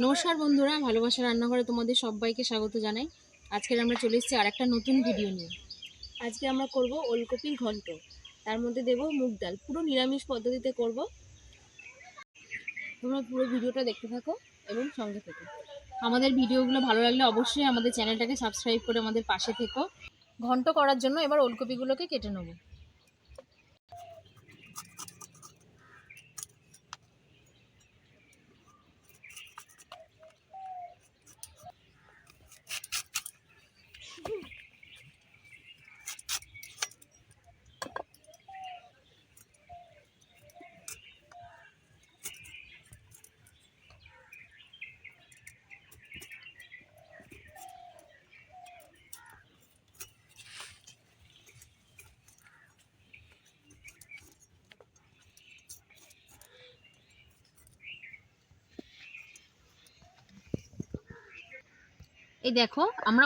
নমস্কার বন্ধুরা, ভালোবাসা রান্নাঘরে তোমাদের সবাইকে স্বাগত জানাই। আজকে আমরা চলে এসেছি আর একটা নতুন ভিডিও নিয়ে। আজকে আমরা করব ওলকপির ঘন্ট। তার মধ্যে দেব মুগ ডাল, পুরো নিরামিষ পদ্ধতিতে করব। তোমরা পুরো ভিডিওটা দেখতে থাকো এবং সঙ্গে থেকো। আমাদের ভিডিওগুলো ভালো লাগলে অবশ্যই আমাদের চ্যানেলটাকে সাবস্ক্রাইব করে আমাদের পাশে থেকো। ঘন্ট করার জন্য এবার ওলকপিগুলোকে কেটে নেব। এই দেখো, আমরা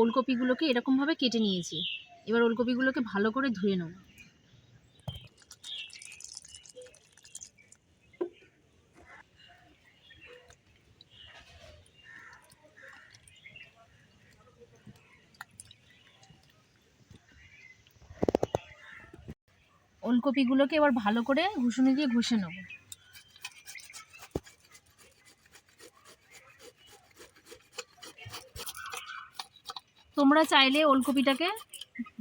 ওলকপিগুলোকে এরকমভাবে কেটে নিয়েছি। এবার ওলকপিগুলোকে ভালো করে ধুয়ে নেব। ওলকপিগুলোকে এবার ভালো করে ঘুষুনি দিয়ে ঘষে নেব। তোমরা চাইলে ওলকপিটাকে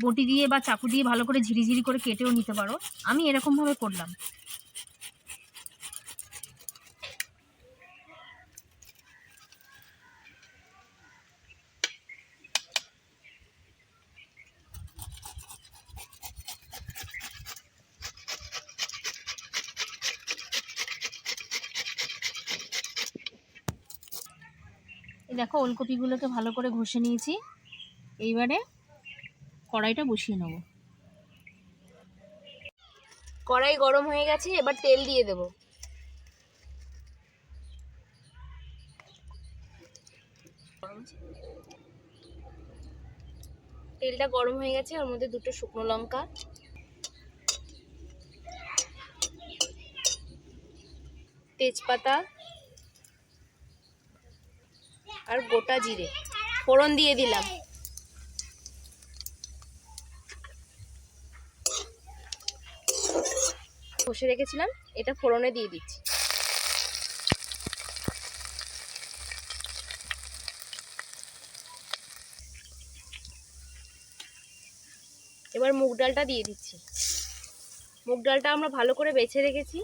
বটি দিয়ে বা চাকু দিয়ে ভালো করে ঝিরিঝিরি করে কেটেও নিতে পারো। আমি এরকমভাবে করলাম। এই দেখো, ওলকপিগুলোকে ভালো করে ঘষে নিয়েছি। এইবারে কড়াইটা বসিয়ে নেব। কড়াই গরম হয়ে গেছে, এবার তেল দিয়ে দেব। তেলটা গরম হয়ে গেছে, ওর মধ্যে দুটো শুকনো লঙ্কা, তেজপাতা আর গোটা জিরে ফোড়ন দিয়ে দিলাম। কষে রেখেছিলাম, এটা ফোড়নে দিয়ে দিচ্ছি। এবার মুগ ডালটা দিয়ে দিচ্ছি। মুগ ডালটা আমরা ভালো করে বেছে রেখেছি।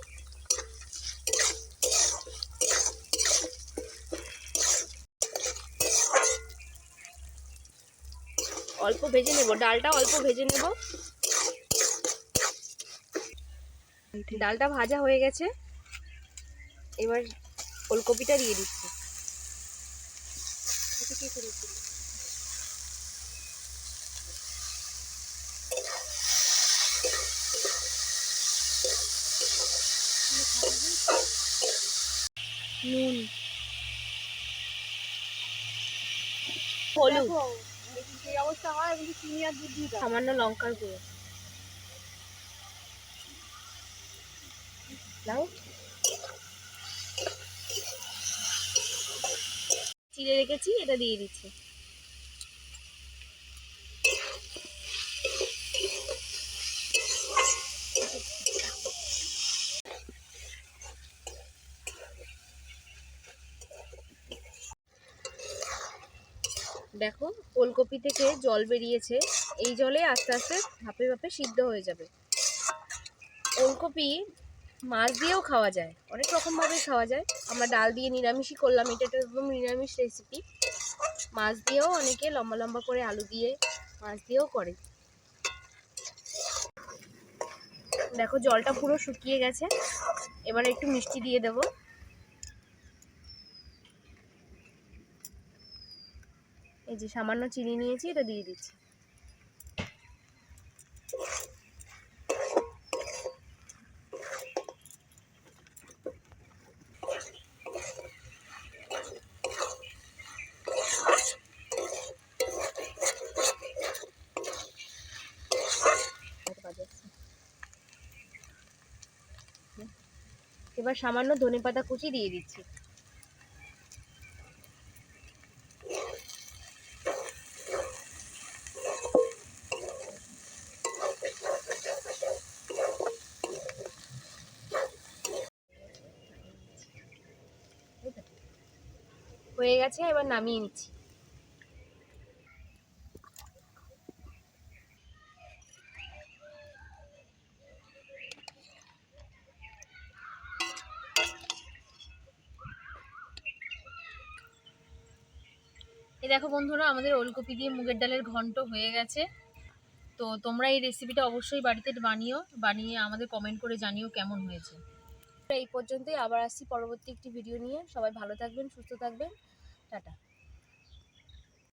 অল্প ভেজে নেব, ডালটা অল্প ভেজে নেব। ডালটা ভাজা হয়ে গেছে, এবার ওলকপিটা দিয়ে দিচ্ছি। নুন, হলুদ, সামান্য লঙ্কার গুঁড়ো দাও। চিড়ে রেখেছি, এটা দিয়ে দিচ্ছি। দেখো, ওলকপি থেকে জল বেরিয়েছে। এই জলে আস্তে আস্তে ভাপে ভাপে সিদ্ধ হয়ে যাবে। ওলকপি মাছ দিয়েও খাওয়া যায়, অনেক রকমভাবেই খাওয়া যায়। আমরা ডাল দিয়ে নিরামিষই করলাম, এটা একদম নিরামিষ রেসিপি। মাছ দিয়েও অনেকে লম্বা লম্বা করে আলু দিয়ে মাছ দিয়েও করে। দেখো, জলটা পুরো শুকিয়ে গেছে। এবার একটু মিষ্টি দিয়ে দেব। এই যে সামান্য চিনি নিয়েছি, এটা দিয়ে দিচ্ছি। এবার সামান্য ধনেপাতা কুচি দিয়ে দিচ্ছি। হয়ে গেছে, এবার নামিয়ে নিচ্ছি। এই দেখো বন্ধুরা, আমাদের ওলকপি দিয়ে মুগের ডালের ঘন্ট হয়ে গেছে। তো তোমরা এই রেসিপিটা অবশ্যই বাড়িতে বানিয়ে আমাদের কমেন্ট করে জানিও কেমন হয়েছে। এই পর্যন্তই, আবার আসছি পরবর্তী একটি ভিডিও নিয়ে। সবাই ভালো থাকবেন, সুস্থ থাকবেন, টাটা।